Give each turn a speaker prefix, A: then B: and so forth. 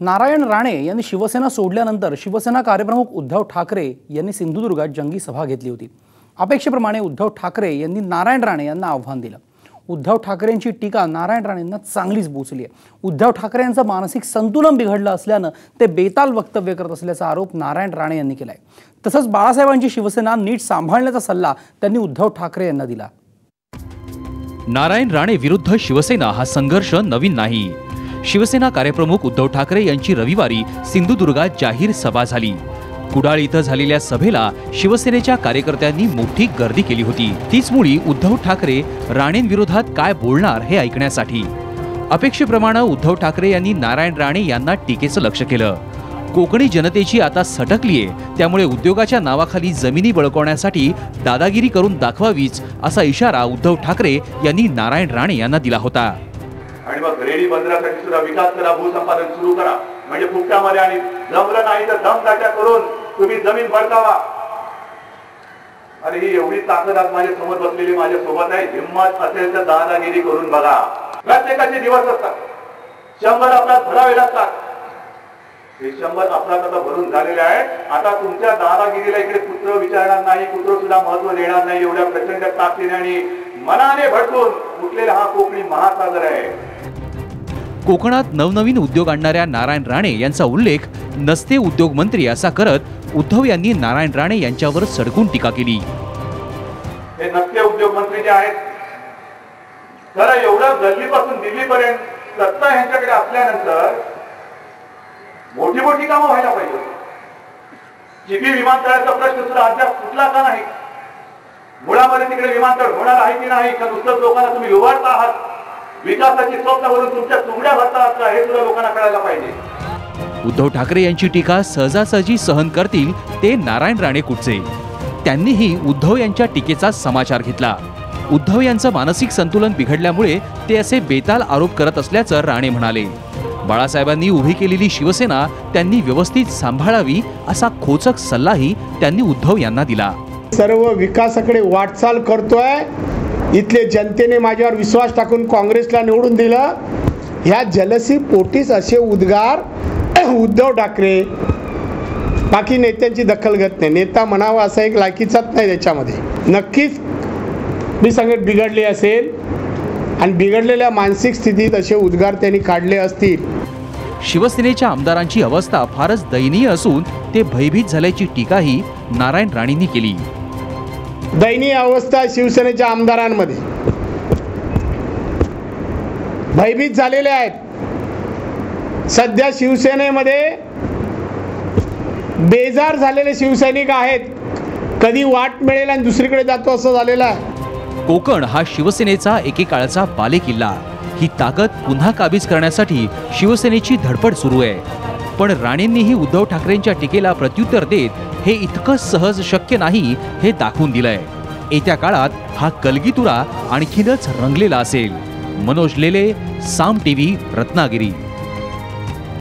A: नारायण राणे यांनी शिवसेना सोडल्यानंतर शिवसेना कार्यप्रमुख उद्धव ठाकरे यांनी सिंधुदुर्गात जंगी सभा घेतली होती। अपेक्षेप्रमाणे उद्धव ठाकरे यांनी नारायण राणे यांना आव्हान दिलं। उद्धव ठाकरेंची टीका नारायण राणेंना चांगलीच बोचली आहे। उद्धव ठाकरे यांचं मानसिक संतुलन बिघडलं असल्यानं ते बेताल वक्तव्य करत असल्याचा आरोप नारायण राणे यांनी केलाय। तसंच बाळासाहेबांची शिवसेना नीट सांभाळण्याचा सल्ला त्यांनी उद्धव ठाकरे यांना दिला।
B: नारायण राणे विरुद्ध शिवसेना हा संघर्ष नवीन नाही। शिवसेना कार्यप्रमुख उद्धव ठाकरे यांची रविवारी सिंधुदुर्गात जाहीर सभा झाली। कुडाळ इथं झालेल्या सभेला शिवसेनेच्या कार्यकर्त्यांनी मोठी गर्दी केली होती। तीच मुळी उद्धव ठाकरे राणेंविरोधात काय बोलणार हे ऐकण्यासाठी। अपेक्षेप्रमाणे उद्धव ठाकरे यांनी नारायण राणे यांना टीकेचं लक्ष केलं। कोकणी जनतेची आता सटकलीये, त्यामुळे उद्योगाच्या नावाखाली जमिनी बळकवण्यासाठी दादागिरी करून दाखवावीच असा इशारा उद्धव ठाकरे यांनी नारायण राणे यांना दिला होता।
C: आणि मग रेडी बंदरासाठी सुद्धा विकास करा, भूसंपादन सुरू करा, म्हणजे फुकटामध्ये आणि जमलं नाही तर दमदाट्या करून तुम्ही जमीन बळकावा। आणि ही एवढी ताकद आज माझ्या समोर बसलेली माझ्या सोबत आहे। हिम्मत असेल तर दादागिरी करून बघा। प्रत्येकाचे दिवस असतात, 100 अपराध भरावे लागतात। हे 100 अपराध आता भरून झालेले आहेत। आता तुमच्या दादागिरीला इकडे कुत्र विचारणार नाही, कुत्र सुद्धा महत्व देणार नाही। एवढ्या प्रचंड ताकदीने आणि मनाने भटकून उठलेला हा कोकणी महासागर आहे।
B: कोकणात नवनवीन उद्योग आणणाऱ्या नारायण राणे यांचा उल्लेख नसते उद्योग मंत्री असा करत उद्धव यांनी नारायण राणे यांच्यावर सडकून टीका केली।
C: हे नसते उद्योग मंत्री जे आहेत, खरं एवढं दिल्लीपासून दिल्लीपर्यंत सत्ता यांच्याकडे असल्यानंतर मोठी मोठी कामं व्हायला पाहिजे। चिपी विमानतळाचा प्रश्न सुद्धा अद्याप सुटला का नाही? मुळामध्ये तिकडे विमानतळ होणार आहे की नाही, का नुसतं लोकांना तुम्ही उभारता आहात? विकासाची स्वप्नावरून तुमच्या तुंबड्या भरता आहात का, हे सुद्धा लोकांना कळायला पाहिजे।
B: उद्धव ठाकरे यांची टीका सहजासहजी सहन करतील ते नारायण राणे कुठचे? त्यांनीही उद्धव यांच्या टीकेचा समाचार घेतला। उद्धव यांचं मानसिक संतुलन बिघडल्यामुळे ते असे बेताल आरोप करत असल्याचं राणे म्हणाले। बाळासाहेबांनी उभी केलेली शिवसेना त्यांनी व्यवस्थित सांभाळावी असा खोचक सल्लाही त्यांनी उद्धव यांना दिला।
D: सर्व विकासाकडे वाटचाल करतोय। इथले जनतेने माझ्यावर विश्वास टाकून काँग्रेसला निवडून दिलं। ह्या जलसी पोटीस असे उद्गार उद्धव ठाकरे बाकी नेत्यांची दखल घेत नाही। नेता म्हणावा असा एक लायकीचाच नाही त्याच्यामध्ये। नक्कीच मी सांगत बिघडली असेल आणि बिघडलेल्या मानसिक स्थितीत असे उद्गार त्यांनी काढले असतील।
B: शिवसेनेच्या आमदारांची अवस्था फारच दयनीय असून ते भयभीत झाल्याची टीकाही नारायण राणेंनी केली।
D: दयनीय अवस्था शिवसेनेच्या आमदारांमध्ये भयभीत झालेले आहेत। सध्या शिवसेनेमध्ये बेजार झालेले शिवसैनिक आहेत। कधी वाट मिळेल आणि दुसरीकडे जातो असं झालेलं आहे।
B: कोकण हा शिवसेनेचा एकेकाळचा बालेकिल्ला। ही ताकद पुन्हा काबीज करण्यासाठी शिवसेनेची धडपड सुरू आहे। पण राणेंनीही उद्धव ठाकरेंच्या टीकेला प्रत्युत्तर देत हे इतकं सहज शक्य नाही हे दाखवून दिलंय। येत्या काळात हा कलगीतुरा आणखीनच रंगलेला असेल। मनोज लेले, साम टीव्ही, रत्नागिरी।